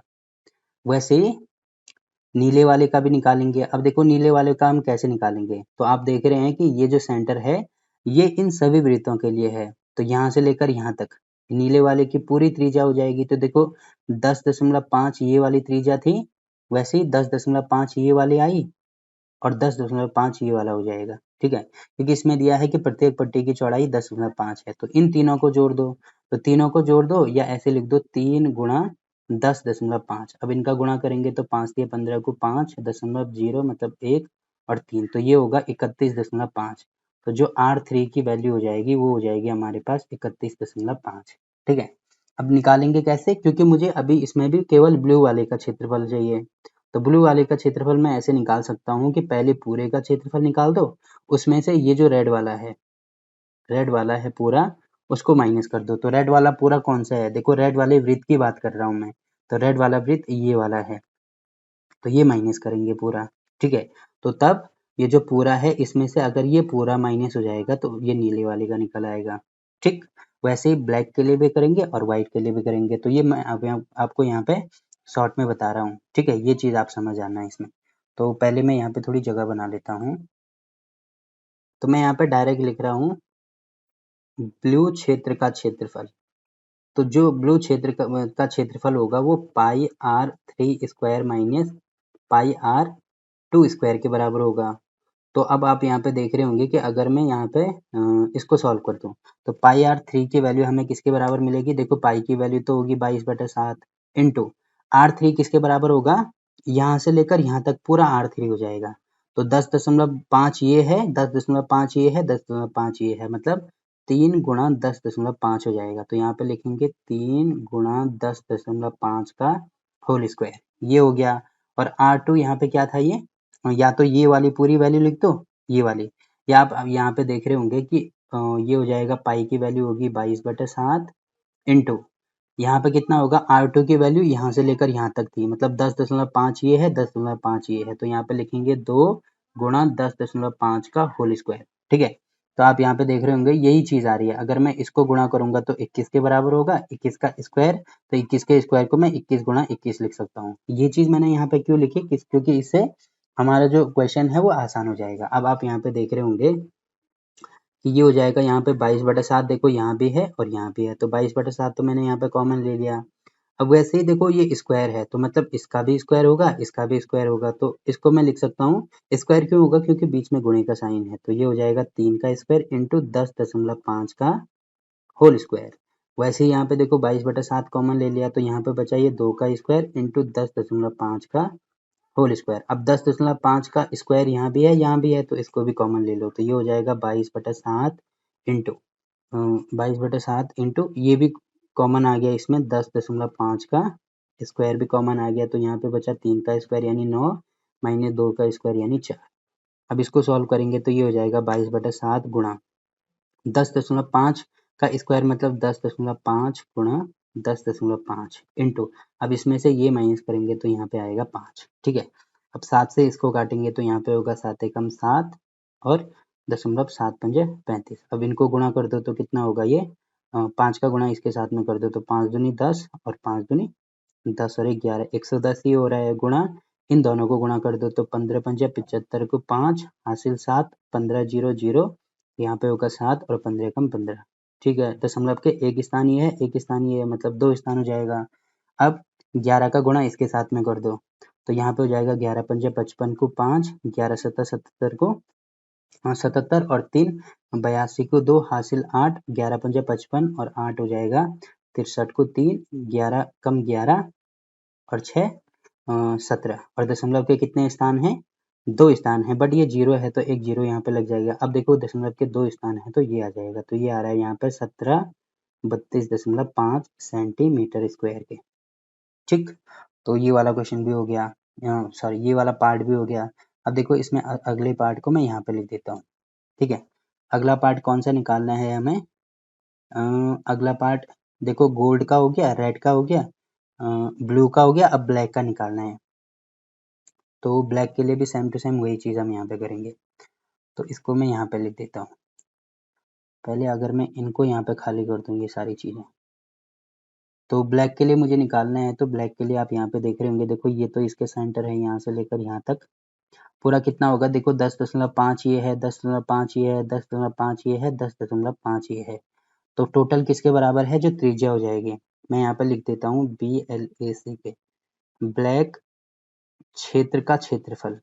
S1: वैसे ही नीले वाले का भी निकालेंगे। अब देखो नीले वाले का हम कैसे निकालेंगे, तो आप देख रहे हैं कि ये जो सेंटर है ये इन सभी वृत्तों के लिए है, तो यहाँ से लेकर यहाँ तक नीले वाले की पूरी त्रिज्या हो जाएगी। तो देखो 10.5 ये वाली त्रिज्या थी, वैसे ही 10.5 ये वाली आई और 10.5 ये वाला हो जाएगा, ठीक है, क्योंकि इसमें दिया है कि प्रत्येक पट्टी की चौड़ाई 10.5 है। तो इन तीनों को जोड़ दो, तो तीनों को जोड़ दो या ऐसे लिख दो 3 गुणा 10.5। अब इनका गुणा करेंगे तो 5 दिया 15 को 5.0 मतलब 1 और 3, तो ये होगा 31.5। तो जो R3 की वैल्यू हो जाएगी वो हो जाएगी हमारे पास 31.5, ठीक है। अब निकालेंगे कैसे, क्योंकि मुझे अभी इसमें भी केवल ब्लू वाले का क्षेत्रफल चाहिए। तो ब्लू वाले का क्षेत्रफल मैं ऐसे निकाल सकता हूँ कि पहले पूरे का क्षेत्रफल निकाल दो, उसमें से ये जो रेड वाला है पूरा उसको माइनस कर दो। तो रेड वाला पूरा कौन सा है, देखो रेड वाले वृत्त की बात कर रहा हूँ मैं, तो रेड वाला वृत्त ये वाला है, तो ये माइनस करेंगे पूरा, ठीक है। तो तब ये जो पूरा है इसमें से अगर ये पूरा माइनस हो जाएगा तो ये नीले वाले का निकल आएगा, ठीक। वैसे ही ब्लैक के लिए भी करेंगे और व्हाइट के लिए भी करेंगे। तो ये मैं आपको यहाँ पे शॉर्ट में बता रहा हूँ, ठीक है, ये चीज आप समझ आना है इसमें। तो पहले मैं यहाँ पे थोड़ी जगह बना लेता हूँ, तो मैं यहाँ पे डायरेक्ट लिख रहा हूँ ब्लू क्षेत्र का क्षेत्रफल। तो जो ब्लू क्षेत्र का क्षेत्रफल होगा वो pi R three square minus pi R two square के बराबर होगा। तो अब आप यहाँ पे देख रहे होंगे कि अगर मैं यहाँ पे इसको सॉल्व कर दूँ तो पाई आर थ्री की वैल्यू हमें किसके बराबर मिलेगी, देखो पाई की वैल्यू तो होगी 22/7 इंटू आर थ्री किसके बराबर होगा, यहाँ से लेकर यहाँ तक पूरा आर थ्री हो जाएगा। तो 10.5 ये है, 10.5 ये है, 10.5 ये है, मतलब 3 गुणा 10.5 हो जाएगा। तो यहाँ पे लिखेंगे 3 गुणा 10.5 का होल स्क्वायर, ये हो गया। और आर टू यहाँ पे क्या था, ये या तो ये वाली पूरी वैल्यू लिख दो, ये वाली, या आप अब यहाँ पे देख रहे होंगे कि ये हो जाएगा पाई की वैल्यू होगी 22/7 इंटू यहाँ पे कितना होगा आर टू की वैल्यू यहाँ से लेकर यहाँ तक थी, मतलब 10.5 ये है, 10.5 ये है, तो यहाँ पे लिखेंगे 2 गुणा 10.5 का होल स्क्वायर, ठीक है। तो आप यहाँ पे देख रहे होंगे यही चीज आ रही है, अगर मैं इसको गुणा करूंगा तो 21 के बराबर होगा, 21 का स्क्वायर, तो 21 के स्क्वायर को मैं 21 गुणा 21 लिख सकता हूँ। ये चीज मैंने यहाँ पे क्यों लिखी, क्योंकि इससे हमारा जो क्वेश्चन है वो आसान हो जाएगा। अब आप यहाँ पे देख रहे होंगे कि ये हो जाएगा यहाँ पे 22/7, देखो यहाँ भी है और यहाँ भी है, तो 22/7 तो मैंने यहाँ पे कॉमन ले लिया। अब वैसे ही देखो ये स्क्वायर है तो मतलब इसका भी स्क्वायर होगा, इसका भी स्क्वायर होगा, तो इसको मैं लिख सकता हूँ, स्क्वायर क्यों होगा, क्योंकि बीच में गुणे का साइन है, तो ये हो जाएगा 3 का स्क्वायर इंटू 10.5 का होल स्क्वायर। वैसे ही यहाँ पे देखो 22/7 कॉमन ले लिया तो यहाँ पे बचा ये 2 का स्क्वायर इंटू 10.5 का होल स्क्वायर। अब 10.5 का स्क्वायर यहाँ भी है, यहाँ भी है, तो इसको भी कॉमन ले लो, तो ये हो जाएगा 22/7 इंटू 22/7 इंटू ये भी कॉमन आ गया इसमें 10.5 का स्क्वायर भी कॉमन आ गया, तो यहाँ पे बचा 3 का स्क्वायर यानी 9 माइनस 2 का स्क्वायर यानी 4। अब इसको सॉल्व करेंगे तो ये हो जाएगा 22/7 गुणा 10.5 का स्क्वायर मतलब 10.5 गुणा 10.5 इंटू, अब इसमें से ये माइनस करेंगे तो यहाँ पे आएगा 5, ठीक है। अब 7 से इसको काटेंगे तो यहाँ पे होगा 7 एकम 7 और 0.7 पंजे 35। अब इनको गुणा कर दो तो कितना होगा ये 5 का गुणा इसके साथ में कर दो तो 5 दूनी 10 और 5 दूनी 10 और 11 110 ही हो रहा है गुणा इन दोनों को गुणा कर दो तो 15 पंजा 75 को 5 हासिल 7 15 जीरो जीरो यहाँ पे होगा 7 और 15 कम 15 ठीक है। दशमलव के एक स्थान ये है एक स्थान ये है मतलब 2 स्थान हो जाएगा। अब 11 का गुणा इसके साथ में कर दो तो यहाँ पे हो जाएगा 11 पंजे 55 को 5 11 सत्तर 77 को 77 और 3 82 को 2 हासिल 8 11 पंजे 55 और 8 हो जाएगा 63 को 3 11 कम 11 और 6 17 और दशमलव के कितने स्थान हैं 2 स्थान है बट ये जीरो है तो एक जीरो यहाँ पे लग जाएगा। अब देखो दशमलव के 2 स्थान है तो ये आ जाएगा तो ये आ रहा है यहाँ पे 1732.5 सेंटीमीटर स्क्वायर के ठीक। तो ये वाला क्वेश्चन भी हो गया सॉरी ये वाला पार्ट भी हो गया। अब देखो इसमें अगले पार्ट को मैं यहाँ पे लिख देता हूँ ठीक है। अगला पार्ट कौन सा निकालना है हमें अगला पार्ट देखो गोल्ड का हो गया रेड का हो गया ब्लू का हो गया अब ब्लैक का निकालना है। तो ब्लैक के लिए भी सेम टू सेम वही चीज़ हम यहाँ पे करेंगे तो इसको मैं यहाँ पे लिख देता हूँ। पहले अगर मैं इनको यहाँ पे खाली कर दूँ ये सारी चीज़ें तो ब्लैक के लिए मुझे निकालना है तो ब्लैक के लिए आप यहाँ पे देख रहे होंगे देखो ये तो इसके सेंटर है यहाँ से लेकर यहाँ तक पूरा कितना होगा देखो 10.5 ये है 10.5 ये है 10.5 ये है 10.5 ये है तो टोटल किसके बराबर है जो त्रिज्या हो जाएगी। मैं यहाँ पे लिख देता हूँ BLAC के ब्लैक क्षेत्र का क्षेत्रफल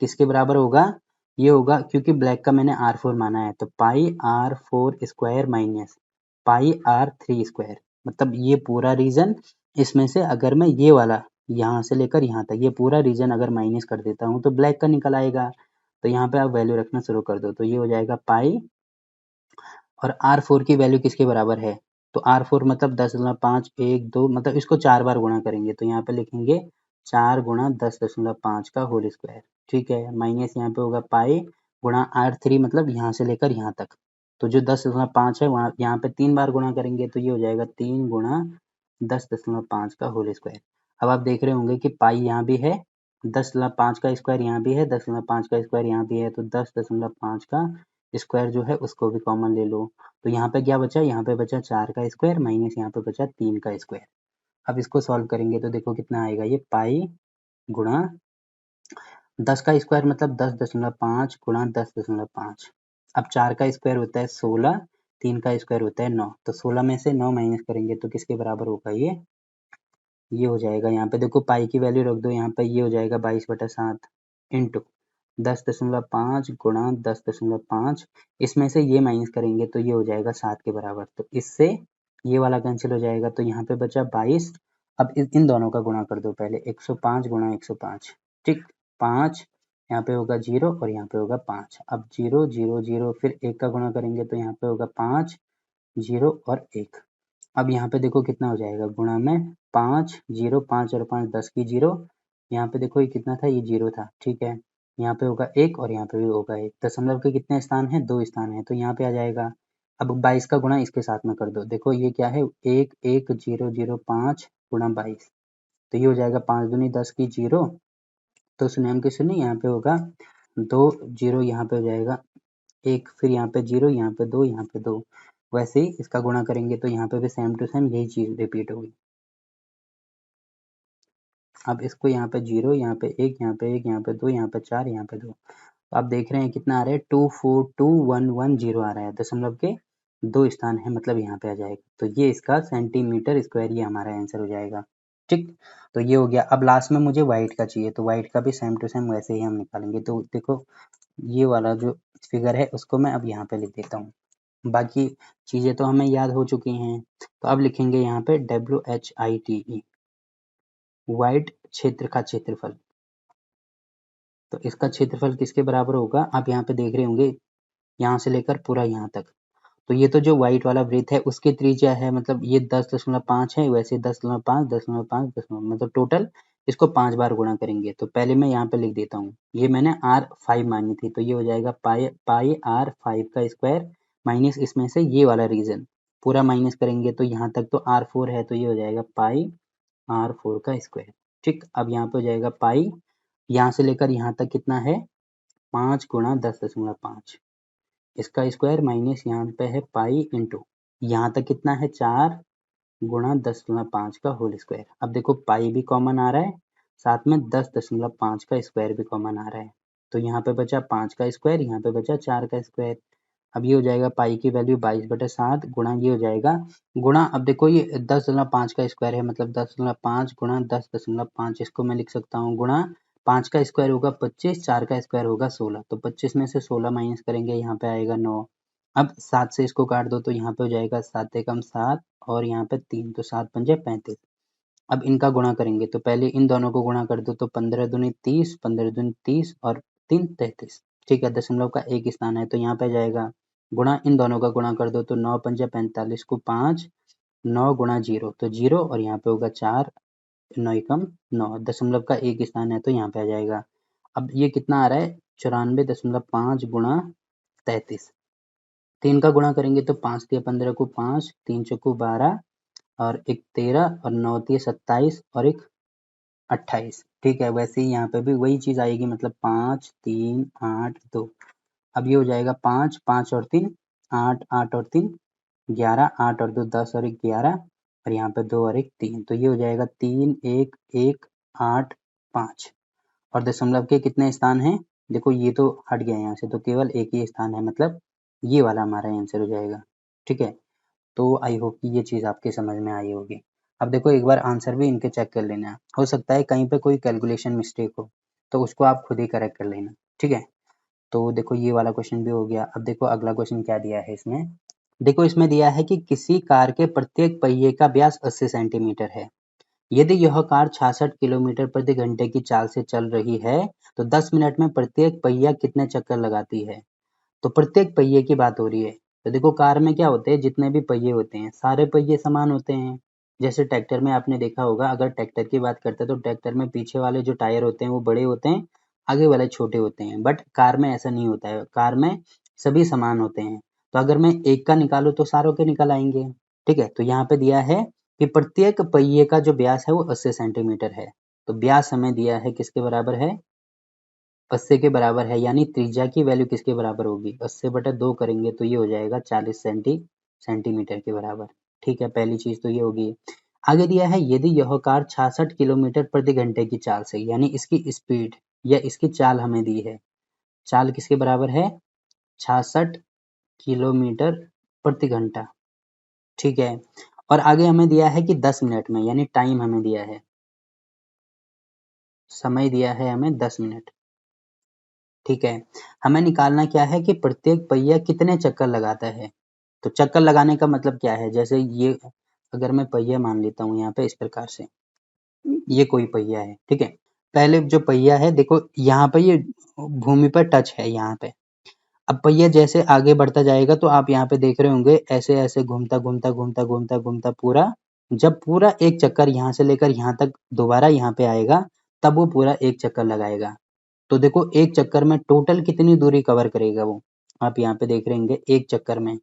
S1: किसके बराबर होगा ये होगा क्योंकि ब्लैक का मैंने R4 माना है तो पाई R4 स्क्वायर माइनस पाई R3 स्क्वायर मतलब ये पूरा रीजन इसमें से अगर मैं ये वाला यहाँ से लेकर यहाँ तक ये पूरा रीजन अगर माइनस कर देता हूँ तो ब्लैक का निकल आएगा। तो यहाँ पे आप वैल्यू रखना शुरू कर दो तो ये हो जाएगा पाई और R4 की वैल्यू किसके बराबर है तो R4 मतलब 10.5 1 2 मतलब इसको 4 बार गुणा करेंगे तो यहाँ पे लिखेंगे 4 गुणा 10.5 का होल स्क्वायर ठीक है माइनस यहाँ पे होगा पाई गुणा R3 मतलब यहाँ से लेकर यहाँ तक तो जो 10.5 है वहाँ यहाँ पे 3 बार गुणा करेंगे तो ये हो जाएगा 3 गुणा 10.5 का होल स्क्वायर। अब आप देख रहे होंगे कि पाई यहाँ भी है 10.5 का स्क्वायर यहाँ भी है 10.5 का स्क्वायर यहाँ भी है तो 10.5 का स्क्वायर जो है उसको भी कॉमन ले लो तो यहाँ पे क्या बचा यहाँ पे बचा 4 का स्क्वायर माइनस यहाँ पे बचा 3 का स्क्वायर। अब इसको सॉल्व करेंगे तो देखो कितना आएगा ये पाई गुणा 10 का स्क्वायर मतलब 10.5 गुणा 10.5 अब 4 का स्क्वायर होता है 16 3 का स्क्वायर होता है 9 तो 16 में से 9 माइनस करेंगे तो किसके बराबर होगा ये हो जाएगा यहाँ पे देखो पाई की वैल्यू रख दो यहाँ पे ये हो जाएगा 22/7 इंटू 10.5 गुणा 10.5 इसमें से ये माइनस करेंगे तो ये हो जाएगा 7 के बराबर तो इससे ये वाला कैंसिल हो जाएगा तो यहाँ पे बचा 22। अब इन दोनों का गुणा कर दो पहले 105 गुणा 105 ठीक 5 यहाँ पे होगा 0 और यहाँ पे होगा 5 अब 0 0 0 फिर 1 का गुणा करेंगे तो यहाँ पे होगा 5 0 और 1 अब यहाँ पे देखो कितना हो जाएगा गुणा में 5 0 5 और 5 10 की 0 यहाँ पे देखो ये कितना था ये 0 था ठीक है यहाँ पे होगा 1 और यहाँ पे भी होगा 1 दशमलव के कितने स्थान हैं 2 स्थान हैं तो यहाँ पे आ जाएगा। अब 22 का गुणा इसके साथ में कर दो देखो ये क्या है 1 1 0 0 5 गुणा 22 तो ये हो जाएगा 5 दूनी 10 की 0 तो सुनिए के सुनिए यहाँ पे होगा 2 0 यहाँ पे हो जाएगा 1 फिर यहाँ पे 0 यहाँ पे 2 यहाँ पे 2 वैसे ही इसका गुणा करेंगे तो यहाँ पे भी सेम टू सेम यही चीज रिपीट होगी। अब इसको यहाँ पे 0 यहाँ पे 1 यहाँ पे 1 यहाँ पे 2 यहाँ पे 4 यहाँ पे 2 तो आप देख रहे हैं कितना आ रहा है 242,110 आ रहा है दशमलव के 2 स्थान है मतलब यहाँ पे आ जाएगा तो ये इसका सेंटीमीटर स्क्वायर ये हमारा आंसर हो जाएगा ठीक। तो ये हो गया। अब लास्ट में मुझे व्हाइट का चाहिए तो व्हाइट का भी सेम टू सेम वैसे ही हम निकालेंगे तो देखो ये वाला जो फिगर है उसको मैं अब यहाँ पे लिख देता हूँ बाकी चीजें तो हमें याद हो चुकी हैं तो अब लिखेंगे यहाँ पे WHITE वाइड क्षेत्र का क्षेत्रफल तो इसका क्षेत्रफल किसके बराबर होगा आप यहाँ पे देख रहे होंगे यहाँ से लेकर पूरा यहाँ तक तो ये तो जो व्हाइट वाला वृत्त है उसकी त्रिज्या है मतलब ये 10.5 है वैसे 10.5 10.5 10 मतलब टोटल इसको 5 बार गुणा करेंगे तो पहले मैं यहाँ पे लिख देता हूँ ये मैंने R5 मानी थी तो ये हो जाएगा पाई R5 का स्क्वायर माइनस इसमें से ये वाला रीजन पूरा माइनस करेंगे तो यहाँ तक तो R4 है तो ये हो जाएगा पाई R4 का स्क्वायर ठीक। अब यहाँ पे हो जाएगा पाई यहाँ से लेकर यहाँ तक कितना है 5 गुणा 10.5 इसका स्क्वायर माइनस यहाँ पे है पाई इंटू यहाँ तक कितना है 4 गुणा 10.5 का होल स्क्वायर। अब देखो पाई भी कॉमन आ रहा है, साथ में 10.5 का स्क्वायर भी कॉमन आ रहा है, तो यहाँ पे बचा 5 का स्क्वायर, यहाँ पे बचा 4 का स्क्वायर। अब ये हो जाएगा पाई की वैल्यू 22/7 गुणा ये हो जाएगा गुणा, अब देखो ये 10.5 का स्क्वायर है, मतलब 10.5 गुणा 10.5, इसको मैं लिख सकता हूँ गुणा 5 का स्क्वायर होगा 25, 4 का स्क्वायर होगा 16, तो 25 में से 16 माइनस करेंगे, यहाँ पे आएगा 9। अब 7 से इसको काट दो तो यहाँ पे हो जाएगा 7 एकम 7 और यहाँ पे 3, तो 7 पंजे 35। अब इनका गुणा करेंगे तो पहले इन दोनों को गुणा कर दो तो 15 दूनी 30, 15 दूनी 30 और 3 33। ठीक है, दशमलव का एक स्थान है तो यहाँ पे जाएगा गुणा, इन दोनों का गुणा कर दो तो 9 पंजे 45 को 5, 9 गुणा 0 तो 0 और यहाँ पे होगा 4, 9 एकम 9, दशमलव का एक स्थान है तो यहाँ पे आ जाएगा। अब ये कितना आ रहा है 94.5 गुणा 33, 3 का गुणा करेंगे तो 5 तिया 15 को 5, 3 चौको 12 और एक 13 और 9 तिया 27 और एक 28। ठीक है, वैसे ही यहाँ पे भी वही चीज आएगी, मतलब 5 3 8 2। अब ये हो जाएगा 5 5 और 3 8, 8 और 3 11, 8 और 2 10 और 1 11 और यहाँ पे 2 और 1 3, तो ये हो जाएगा 3 1 1 8 5। और दशमलव के कितने स्थान हैं, देखो ये तो हट गया यहाँ से, तो केवल एक ही स्थान है, मतलब ये वाला हमारा आंसर हो जाएगा। ठीक है, तो आई होप कि ये चीज़ आपके समझ में आई होगी। अब देखो एक बार आंसर भी इनके चेक कर लेना, हो सकता है कहीं पे कोई कैलकुलेशन मिस्टेक हो, तो उसको आप खुद ही करेक्ट कर लेना। ठीक है, तो देखो ये वाला क्वेश्चन भी हो गया। अब देखो अगला क्वेश्चन क्या दिया है इसमें, देखो इसमें दिया है कि किसी कार के प्रत्येक पहिए का व्यास 80 सेंटीमीटर है। यदि यह कार 66 किलोमीटर प्रति घंटे की चाल से चल रही है तो 10 मिनट में प्रत्येक पहिया कितने चक्कर लगाती है। तो प्रत्येक पहिए की बात हो रही है, तो देखो कार में क्या होते हैं, जितने भी पहिए होते हैं सारे पहिए समान होते हैं। जैसे ट्रैक्टर में आपने देखा होगा, अगर ट्रैक्टर की बात करते हैं तो ट्रैक्टर में पीछे वाले जो टायर होते हैं वो बड़े होते हैं, आगे वाले छोटे होते हैं, बट कार में ऐसा नहीं होता है, कार में सभी समान होते हैं। तो अगर मैं एक का निकालूं तो सारों के निकल आएंगे। ठीक है, तो यहाँ पे दिया है कि प्रत्येक पहिए का जो व्यास है वो 80 सेंटीमीटर है। तो व्यास हमें दिया है किसके बराबर है, 80 के बराबर है, यानी त्रिज्या की वैल्यू किसके बराबर होगी, 80/2 करेंगे तो ये हो जाएगा 40 सेंटीमीटर के बराबर। ठीक है, पहली चीज तो ये होगी। आगे दिया है यदि यह कार 66 किलोमीटर प्रति घंटे की चाल से, यानी इसकी स्पीड या इसकी चाल हमें दी है, चाल किसके बराबर है 66 किलोमीटर प्रति घंटा। ठीक है, और आगे हमें दिया है कि 10 मिनट में, यानी टाइम हमें दिया है, समय दिया है हमें 10 मिनट। ठीक है, हमें निकालना क्या है कि प्रत्येक पहिया कितने चक्कर लगाता है। तो चक्कर लगाने का मतलब क्या है, जैसे ये अगर मैं पहिया मान लेता हूँ यहाँ पे इस प्रकार से, ये कोई पहिया है। ठीक है, पहले जो पहिया है देखो यहाँ पे ये भूमि पर टच है यहाँ पे। अब पहिया जैसे आगे बढ़ता जाएगा तो आप यहाँ पे देख रहे होंगे ऐसे ऐसे घूमता घूमता घूमता घूमता घूमता पूरा, जब पूरा एक चक्कर यहाँ से लेकर यहाँ तक दोबारा यहाँ पे आएगा तब वो पूरा एक चक्कर लगाएगा। तो देखो एक चक्कर में टोटल कितनी दूरी कवर करेगा वो, आप यहाँ पे देख रहे होंगे एक चक्कर में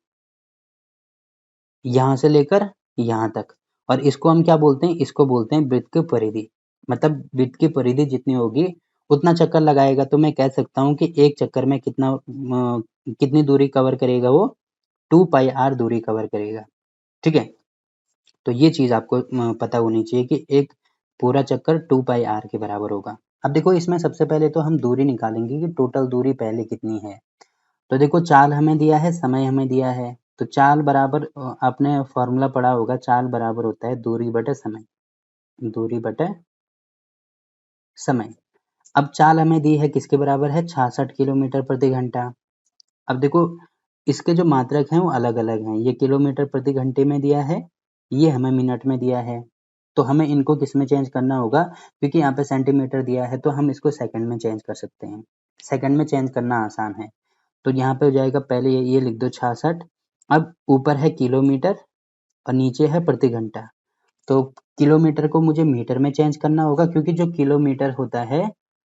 S1: यहाँ से लेकर यहाँ तक। और इसको हम क्या बोलते हैं, इसको बोलते हैं वृत्त की परिधि, मतलब वृत्त की परिधि जितनी होगी उतना चक्कर लगाएगा। तो मैं कह सकता हूँ कि एक चक्कर में कितनी दूरी कवर करेगा वो, 2πr दूरी कवर करेगा। ठीक है, तो ये चीज आपको पता होनी चाहिए कि एक पूरा चक्कर 2πr के बराबर होगा। अब देखो इसमें सबसे पहले तो हम दूरी निकालेंगे कि टोटल दूरी पहले कितनी है। तो देखो चाल हमें दिया है, समय हमें दिया है, तो चाल बराबर आपने फॉर्मूला पढ़ा होगा, चाल बराबर होता है दूरी बटे समय, दूरी बटे समय। अब चाल हमें दी है किसके बराबर है 66 किलोमीटर प्रति घंटा। अब देखो इसके जो मात्रक हैं वो अलग अलग हैं, ये किलोमीटर प्रति घंटे में दिया है, ये हमें मिनट में दिया है। तो हमें इनको किस में चेंज करना होगा, क्योंकि यहाँ पे सेंटीमीटर दिया है तो हम इसको सेकंड में चेंज कर सकते हैं, सेकंड में चेंज करना आसान है। तो यहाँ पे हो जाएगा, पहले ये लिख दो 66, अब ऊपर है किलोमीटर और नीचे है प्रति घंटा। तो किलोमीटर को मुझे मीटर में चेंज करना होगा, क्योंकि जो किलोमीटर होता है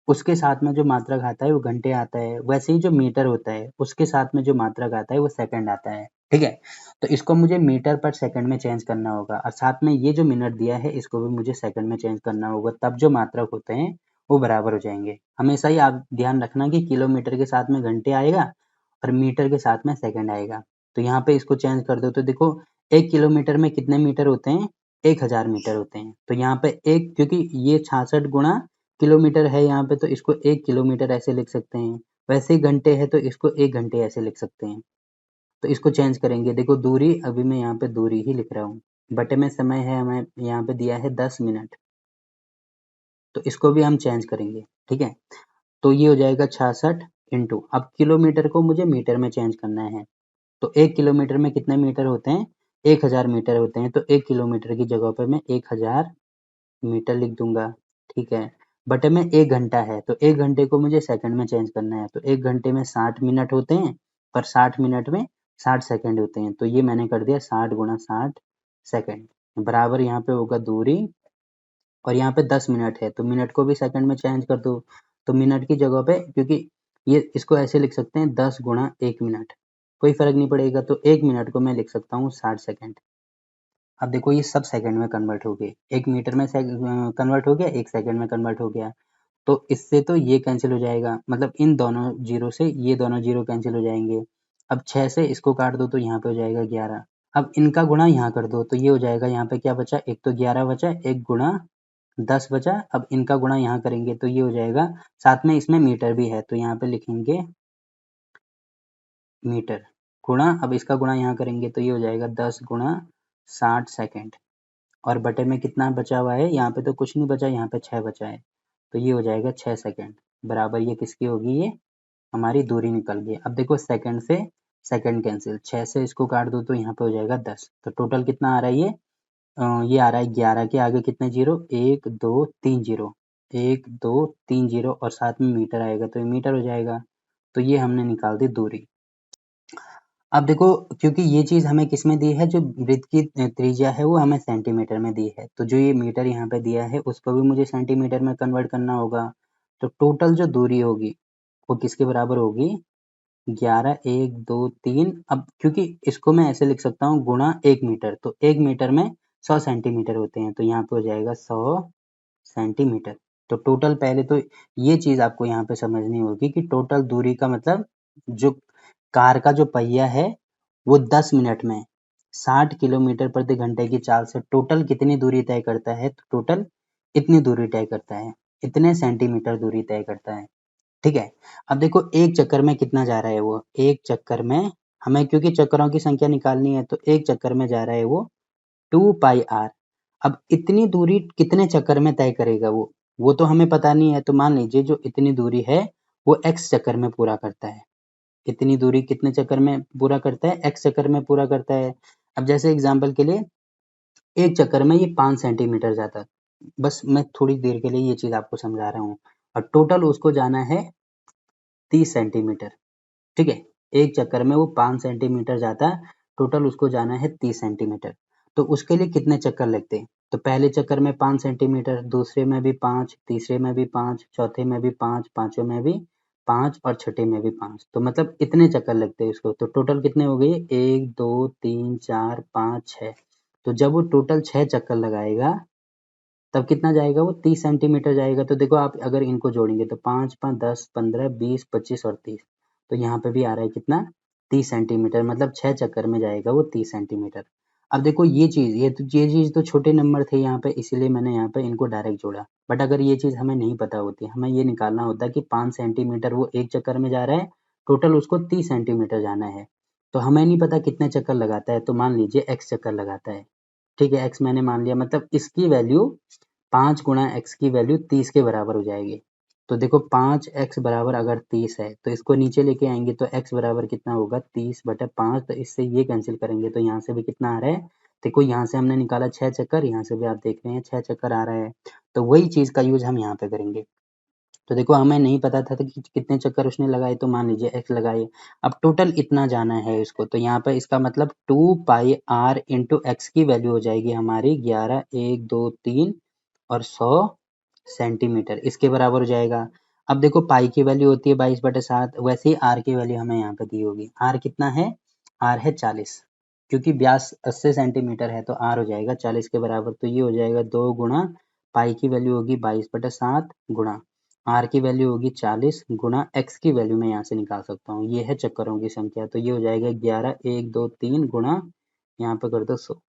S1: उसके साथ में जो मात्रक आता है वो घंटे आता है, वैसे ही जो मीटर होता है उसके साथ में जो मात्रक आता है वो सेकंड आता है। ठीक है, तो इसको मुझे मीटर पर सेकंड में चेंज करना होगा, और साथ में ये जो मिनट दिया है इसको भी मुझे सेकंड में चेंज करना होगा, तब जो मात्रक होते हैं वो बराबर हो जाएंगे। हमेशा ही आप ध्यान रखना कि किलोमीटर के साथ में घंटे आएगा और मीटर के साथ में सेकंड आएगा। तो यहाँ पे इसको चेंज कर दो तो देखो 1 किलोमीटर में कितने मीटर होते हैं, 1000 मीटर होते हैं। तो यहाँ पे एक, क्योंकि ये 66 गुणा किलोमीटर है यहाँ पे, तो इसको 1 किलोमीटर ऐसे लिख सकते हैं। वैसे ही घंटे है तो इसको 1 घंटे ऐसे लिख सकते हैं। तो इसको चेंज करेंगे, देखो दूरी, अभी मैं यहाँ पे दूरी ही लिख रहा हूँ, बटे में समय है हमें यहाँ पे दिया है 10 मिनट, तो इसको भी हम चेंज करेंगे, ठीक है। तो ये हो जाएगा 66 इंटू, अब किलोमीटर को मुझे मीटर में चेंज करना है। तो 1 किलोमीटर में कितने मीटर होते हैं, 1000 मीटर होते हैं। तो 1 किलोमीटर की जगह पे मैं 1000 मीटर लिख दूंगा, ठीक है। बटे में 1 घंटा है, तो 1 घंटे को मुझे सेकंड में चेंज करना है। तो 1 घंटे में 60 मिनट होते हैं, पर 60 मिनट में 60 सेकंड होते हैं। तो ये मैंने कर दिया 60 गुणा 60 सेकंड, बराबर यहाँ पे होगा दूरी, और यहाँ पे 10 मिनट है तो मिनट को भी सेकंड में चेंज कर दो। तो मिनट की जगह पे, क्योंकि ये इसको ऐसे लिख सकते हैं 10 गुणा 1 मिनट, कोई फर्क नहीं पड़ेगा। तो 1 मिनट को मैं लिख सकता हूँ 60 सेकंड। अब देखो ये सब सेकंड में कन्वर्ट हो गए, 1 मीटर में कन्वर्ट हो गया, 1 सेकंड में कन्वर्ट हो गया। तो इससे तो ये कैंसिल हो जाएगा, मतलब इन दोनों जीरो से ये दोनों जीरो कैंसिल हो जाएंगे। अब 6 से इसको काट दो तो यहाँ पे हो जाएगा 11। अब इनका गुणा यहाँ कर दो तो ये हो जाएगा, यहाँ पे क्या बचा, एक तो 11 बचा, एक गुणा 10 बचा। अब इनका गुणा यहाँ करेंगे तो ये हो जाएगा, साथ में इसमें मीटर भी है तो यहाँ पे लिखेंगे मीटर, गुणा, अब इसका गुणा यहाँ करेंगे तो ये हो जाएगा 10 गुणा 60 सेकंड, और बटे में कितना बचा हुआ है, यहाँ पे तो कुछ नहीं बचा, यहाँ पे 6 बचा है। तो ये हो जाएगा 6 सेकंड, बराबर ये किसकी होगी, ये हमारी दूरी निकल गई। अब देखो सेकंड से सेकंड कैंसिल, 6 से इसको काट दो तो यहाँ पे हो जाएगा 10। तो टोटल कितना आ रहा है ये आ रहा है 11 के आगे कितने जीरो, 1 2 3 जीरो, 1 2 3 जीरो, और साथ में मीटर आएगा तो ये मीटर हो जाएगा। तो ये हमने निकाल दी दूरी। अब देखो, क्योंकि ये चीज़ हमें किस में दी है, जो वृत्त की त्रिज्या है वो हमें सेंटीमीटर में दी है, तो जो ये मीटर यहाँ पे दिया है उसको भी मुझे सेंटीमीटर में कन्वर्ट करना होगा। तो टोटल जो दूरी होगी वो किसके बराबर होगी, 11 1 2 3। अब क्योंकि इसको मैं ऐसे लिख सकता हूँ गुणा 1 मीटर, तो 1 मीटर में 100 सेंटीमीटर होते हैं, तो यहाँ पे हो जाएगा 100 सेंटीमीटर। तो टोटल, पहले तो ये चीज़ आपको यहाँ पे समझनी होगी कि टोटल दूरी का मतलब, जो कार का जो पहिया है वो 10 मिनट में 60 किलोमीटर प्रति घंटे की चाल से टोटल कितनी दूरी तय करता है, तो टोटल इतनी दूरी तय करता है, इतने सेंटीमीटर दूरी तय करता है, ठीक है। अब देखो एक चक्कर में कितना जा रहा है वो, एक चक्कर में हमें, क्योंकि चक्करों की संख्या निकालनी है, तो एक चक्कर में जा रहा है वो 2 पाई आर। अब इतनी दूरी कितने चक्कर में तय करेगा वो तो हमें पता नहीं है। तो मान लीजिए जो इतनी दूरी है वो x चक्कर में पूरा करता है, इतनी दूरी कितने चक्कर में पूरा करता है, x चक्कर में पूरा करता है। अब जैसे एग्जांपल के लिए एक चक्कर में ये 5 सेंटीमीटर जाता है, बस मैं थोड़ी देर के लिए ये चीज़ आपको समझा रहा हूँ, और टोटल उसको जाना है 30 सेंटीमीटर, ठीक है। एक चक्कर में वो 5 सेंटीमीटर जाता है, टोटल उसको जाना है 30 सेंटीमीटर। तो उसके लिए कितने चक्कर लगते हैं, तो पहले चक्कर में 5 सेंटीमीटर, दूसरे में भी 5, तीसरे में भी 5, चौथे में भी 5, पांचवें में भी 5, और छठे में भी 5। तो मतलब इतने चक्कर लगते हैं उसको। तो टोटल कितने हो गए, 1 2 3 4 5 6। तो जब वो टोटल 6 चक्कर लगाएगा तब कितना जाएगा, वो 30 सेंटीमीटर जाएगा। तो देखो आप अगर इनको जोड़ेंगे तो 5 5 10 15 20 25 और 30, तो यहाँ पे भी आ रहा है कितना, 30 सेंटीमीटर, मतलब 6 चक्कर में जाएगा वो 30 सेंटीमीटर। अब देखो ये चीज़, ये चीज़ तो छोटे नंबर थे यहाँ पे, इसीलिए मैंने यहाँ पे इनको डायरेक्ट जोड़ा। बट अगर ये चीज़ हमें नहीं पता होती, हमें ये निकालना होता कि 5 सेंटीमीटर वो एक चक्कर में जा रहा है, टोटल उसको 30 सेंटीमीटर जाना है। तो हमें नहीं पता कितने चक्कर लगाता है, तो मान लीजिए x चक्कर लगाता है, ठीक है। x मैंने मान लिया, मतलब इसकी वैल्यू 5 गुणा x की वैल्यू 30 के बराबर हो जाएगी। तो देखो 5x बराबर अगर 30 है तो इसको नीचे लेके आएंगे तो x बराबर कितना होगा, 30/5। तो इससे ये कैंसिल करेंगे तो यहाँ से भी कितना आ रहा है, देखो यहाँ से हमने निकाला 6 चक्कर, यहाँ से भी आप देख रहे हैं 6 चक्कर आ रहा है। तो वही चीज़ का यूज हम यहाँ पे करेंगे। तो देखो हमें नहीं पता था कि कितने चक्कर उसने लगाए, तो मान लीजिए x लगाए। अब टोटल इतना जाना है इसको, तो यहाँ पे इसका मतलब 2 पाई r इंटू एक्स की वैल्यू हो जाएगी हमारी 11 1 2 3 और 100 सेंटीमीटर, इसके बराबर हो जाएगा। अब देखो पाई की वैल्यू होती है 22/7, वैसे ही आर की वैल्यू हमें यहाँ पे दी होगी। आर कितना है, आर है 40, क्योंकि व्यास 80 सेंटीमीटर है तो आर हो जाएगा 40 के बराबर। तो ये हो जाएगा 2 गुणा पाई की वैल्यू होगी 22/7 गुणा r की वैल्यू होगी 40 गुणा x की वैल्यू मैं यहाँ से निकाल सकता हूँ, ये है चक्करों की संख्या। तो ये हो जाएगा 11 1 2 3 गुणा यहाँ पे कर दो 100।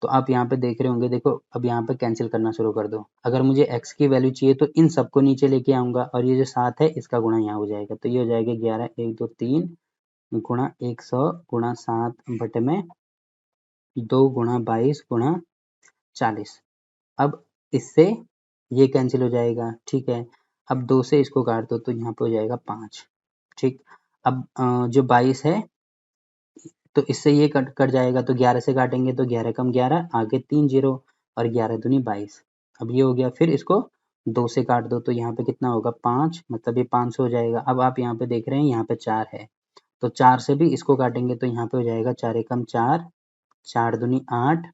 S1: तो आप यहाँ पे देख रहे होंगे, देखो अब यहाँ पे कैंसिल करना शुरू कर दो। अगर मुझे x की वैल्यू चाहिए तो इन सबको नीचे लेके आऊंगा और ये जो 7 है इसका गुणा यहाँ हो जाएगा। तो ये हो जाएगा 11 1 2 3 गुणा 100 गुणा 7 बटे में 2 गुणा 22 गुणा 40। अब इससे ये कैंसिल हो जाएगा, ठीक है। अब 2 से इसको काट दो तो यहाँ पे हो जाएगा 5, ठीक। अब जो 22 है तो इससे ये कट जाएगा, तो 11 से काटेंगे तो 11 कम 11 आगे 3 जीरो और 11 दूनी 22। अब ये हो गया, फिर इसको 2 से काट दो तो यहाँ पे कितना होगा 5, मतलब ये 500 हो जाएगा। अब आप यहाँ पे देख रहे हैं यहाँ पे 4 है, तो 4 से भी इसको काटेंगे तो यहाँ पे हो जाएगा 4 एकम 4 4 दूनी 8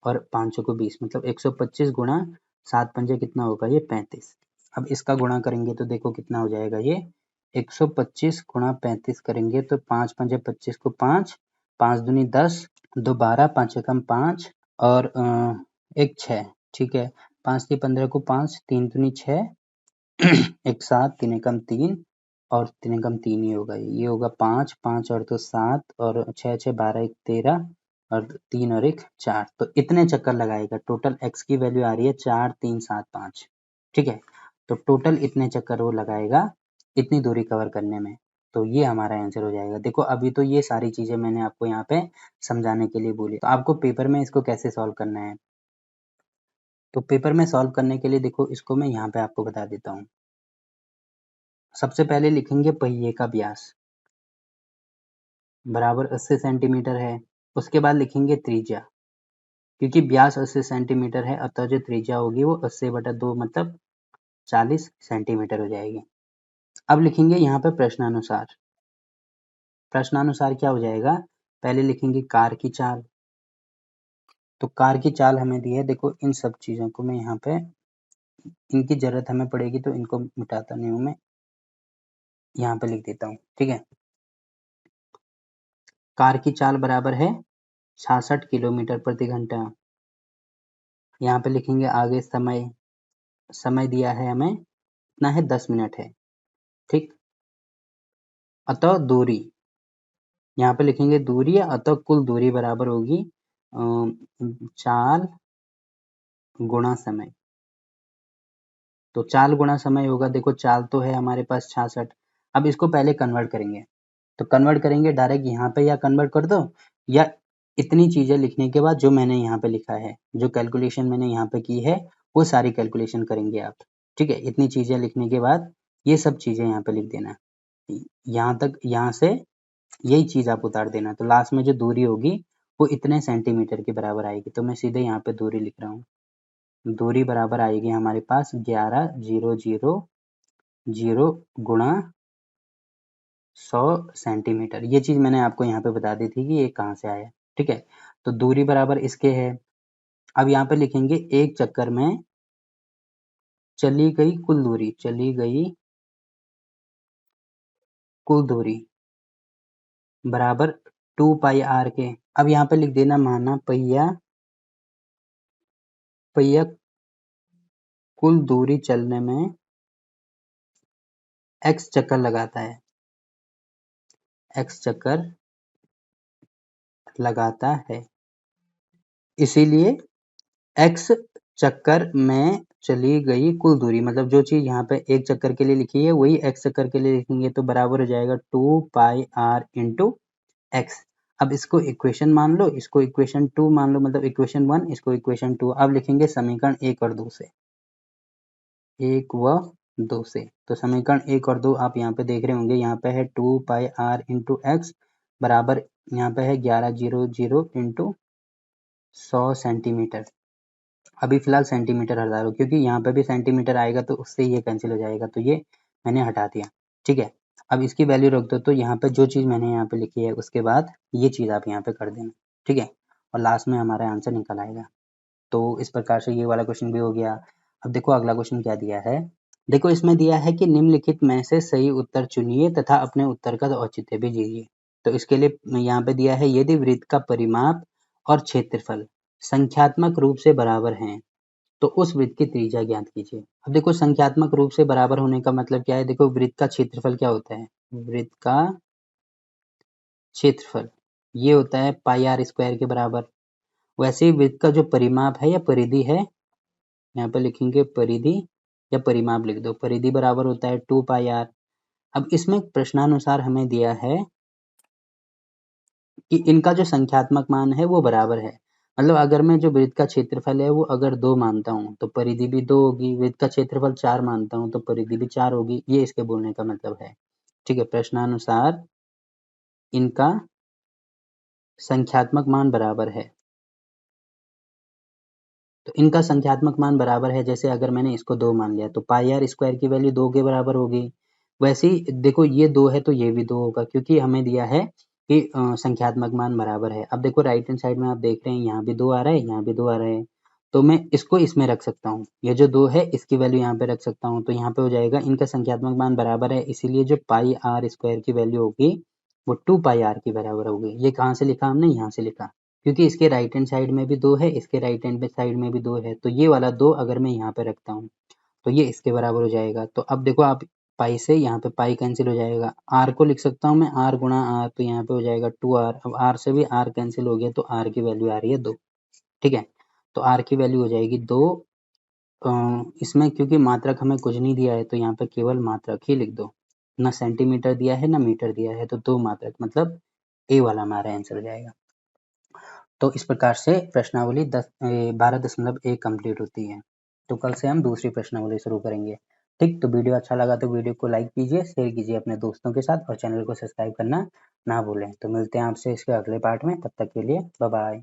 S1: और 5 को 20, मतलब 125 गुणा 7 पंजे कितना होगा ये 35। अब इसका गुणा करेंगे तो देखो कितना हो जाएगा ये 125 गुणा 35 करेंगे तो 5 पंजे 25 को 5 5 दूनी 10 2 12 5 एकम 5 और 1 6, ठीक है। 5 ती 15 को 5 3 दूनी 6 1 7 3 एकम 3 और 3 एकम 3 ही होगा, ये होगा 5 5 और 2 7 और 6 6 12 1 13 और 3 और 1 4। तो इतने चक्कर लगाएगा। टोटल x की वैल्यू आ रही है 4 3 7 5, ठीक है। तो टोटल इतने चक्कर वो लगाएगा इतनी दूरी कवर करने में। तो ये हमारा आंसर हो जाएगा। देखो अभी तो ये सारी चीजें मैंने आपको यहाँ पे समझाने के लिए बोली, तो आपको पेपर में इसको कैसे सॉल्व करना है। तो पेपर में सॉल्व करने के लिए देखो इसको मैं यहाँ पे आपको बता देता हूँ। सबसे पहले लिखेंगे पहिए का व्यास बराबर 80 सेंटीमीटर है। उसके बाद लिखेंगे त्रिज्या, क्योंकि व्यास 80 सेंटीमीटर है अतः जो त्रिज्या होगी वो 80/2 मतलब 40 सेंटीमीटर हो जाएगी। अब लिखेंगे यहाँ पे प्रश्नानुसार। प्रश्नानुसार क्या हो जाएगा, पहले लिखेंगे कार की चाल। तो कार की चाल हमें दी है, देखो इन सब चीजों को मैं यहाँ पे, इनकी जरूरत हमें पड़ेगी तो इनको मिटाता नहीं हूँ मैं, यहाँ पे लिख देता हूँ, ठीक है। कार की चाल बराबर है 66 किलोमीटर प्रति घंटा। यहाँ पे लिखेंगे आगे समय, समय दिया है हमें इतना है 10 मिनट है, ठीक। अतः दूरी, यहाँ पे लिखेंगे दूरी, अतः कुल दूरी बराबर होगी चाल गुणा समय। तो चाल गुणा समय होगा, देखो चाल तो है हमारे पास 66। अब इसको पहले कन्वर्ट करेंगे, तो कन्वर्ट करेंगे डायरेक्ट यहाँ पे, या कन्वर्ट कर दो या इतनी चीजें लिखने के बाद जो मैंने यहाँ पे लिखा है, जो कैलकुलेशन मैंने यहाँ पे की है वो सारी कैलकुलेशन करेंगे आप, ठीक है। इतनी चीजें लिखने के बाद ये सब चीजें यहाँ पे लिख देना, यहाँ तक, यहाँ से यही चीज आप उतार देना। तो लास्ट में जो दूरी होगी वो इतने सेंटीमीटर के बराबर आएगी। तो मैं सीधे यहाँ पे दूरी लिख रहा हूँ, दूरी बराबर आएगी हमारे पास 11,000 गुणा 100 सेंटीमीटर। ये चीज मैंने आपको यहाँ पे बता दी थी कि ये कहाँ से आया, ठीक है। तो दूरी बराबर इसके है। अब यहाँ पे लिखेंगे एक चक्कर में चली गई कुल दूरी, चली गई कुल दूरी बराबर 2 पाई आर के। अब यहाँ पे लिख देना माना पहिया, पहिया कुल दूरी चलने में x चक्कर लगाता है, x चक्कर लगाता है, इसीलिए x चक्कर में चली गई कुल दूरी, मतलब जो चीज यहाँ पे एक चक्कर के लिए लिखी है वही x चक्कर के लिए लिखेंगे तो बराबर हो जाएगा 2 पाई आर इंटू एक्स। अब इसको इक्वेशन मान लो, इसको इक्वेशन 2 मान लो, मतलब इक्वेशन 1, इसको इक्वेशन 2। अब लिखेंगे समीकरण 1 और 2 से, 1 व 2 से। तो समीकरण 1 और 2 आप यहाँ पे देख रहे होंगे, यहाँ पे है 2 पाई आर इंटू एक्स बराबर यहाँ पे है 11,000 इंटू 100 सेंटीमीटर। अभी फिलहाल सेंटीमीटर हटा दो, क्योंकि यहाँ पे भी सेंटीमीटर आएगा तो उससे ये कैंसिल हो जाएगा, तो ये मैंने हटा दिया, ठीक है। अब इसकी वैल्यू रख दो, तो यहाँ पे जो चीज़ मैंने यहाँ पे लिखी है उसके बाद ये चीज़ आप यहाँ पे कर देना, ठीक है। और लास्ट में हमारा आंसर निकल आएगा। तो इस प्रकार से ये वाला क्वेश्चन भी हो गया। अब देखो अगला क्वेश्चन क्या दिया है। देखो इसमें दिया है कि निम्नलिखित में से सही उत्तर चुनिए तथा अपने उत्तर का औचित्य भी दीजिए। तो इसके लिए यहाँ पे दिया है, यदि वृत्त का परिमाप और क्षेत्रफल संख्यात्मक रूप से बराबर हैं तो उस वृत्त की त्रिज्या ज्ञात कीजिए। अब देखो संख्यात्मक रूप से बराबर होने का मतलब क्या है, देखो वृत्त का क्षेत्रफल क्या होता है, वृत्त का क्षेत्रफल ये होता है पाई आर स्क्वायर के बराबर। वैसे ही वृत्त का जो परिमाप है या परिधि है, यहाँ पर लिखेंगे परिधि या परिमाप लिख दो, परिधि बराबर होता है 2 पाई आर। अब इसमें प्रश्नानुसार हमें दिया है कि इनका जो संख्यात्मक मान है वो बराबर है। मतलब अगर मैं जो वृत्त का क्षेत्रफल है वो अगर 2 मानता हूँ तो परिधि भी 2 होगी, वृत्त का क्षेत्रफल 4 मानता हूँ तो परिधि भी 4 होगी, ये इसके बोलने का मतलब है। ठीक है, प्रश्नानुसार इनका संख्यात्मक मान बराबर है। तो इनका संख्यात्मक मान बराबर है, जैसे अगर मैंने इसको 2 मान लिया तो पाई आर स्क्वायर की वैल्यू 2 के बराबर होगी। वैसे ही देखो ये 2 है तो ये भी 2 होगा, क्योंकि हमें दिया है कि संख्यात्मक मान बराबर है। अब देखो राइट हैंड साइड में आप देख रहे हैं यहाँ भी 2 आ रहा है, यहाँ भी 2 आ रहा है, तो मैं इसको इसमें रख सकता हूँ, ये जो 2 है इसकी वैल्यू यहाँ पे रख सकता हूँ, तो यहाँ पे हो जाएगा इनका संख्यात्मक मान बराबर है, इसीलिए जो पाई आर स्क्वायर की वैल्यू होगी वो 2 पाई आर के बराबर होगी। ये कहाँ से लिखा हमने, यहाँ से लिखा, क्योंकि इसके राइट हैंड साइड में भी 2 है, इसके राइट हैंड साइड में भी 2 है, तो ये वाला 2 अगर मैं यहाँ पे रखता हूँ तो ये इसके बराबर हो जाएगा। तो अब देखो आप पाई से यहाँ पे पाई कैंसिल हो जाएगा, आर को लिख सकता हूँ मैं आर गुणा आर, तो यहाँ पे हो जाएगा 2r। अब आर से भी आर कैंसिल हो गया तो आर की वैल्यू आ रही है 2। ठीक है, तो आर की वैल्यू हो जाएगी 2। इसमें क्योंकि मात्रक हमें कुछ नहीं दिया है तो यहाँ पे केवल मात्रक ही लिख दो, ना सेंटीमीटर दिया है ना मीटर दिया है, तो 2 मात्रक मतलब ए वाला हमारा आंसर हो जाएगा। तो इस प्रकार से प्रश्नावली 12.1 कंप्लीट होती है। तो कल से हम दूसरी प्रश्नावली शुरू करेंगे। ठीक, तो वीडियो अच्छा लगा तो वीडियो को लाइक कीजिए, शेयर कीजिए अपने दोस्तों के साथ और चैनल को सब्सक्राइब करना ना भूलें। तो मिलते हैं आपसे इसके अगले पार्ट में, तब तक के लिए बाय बाय।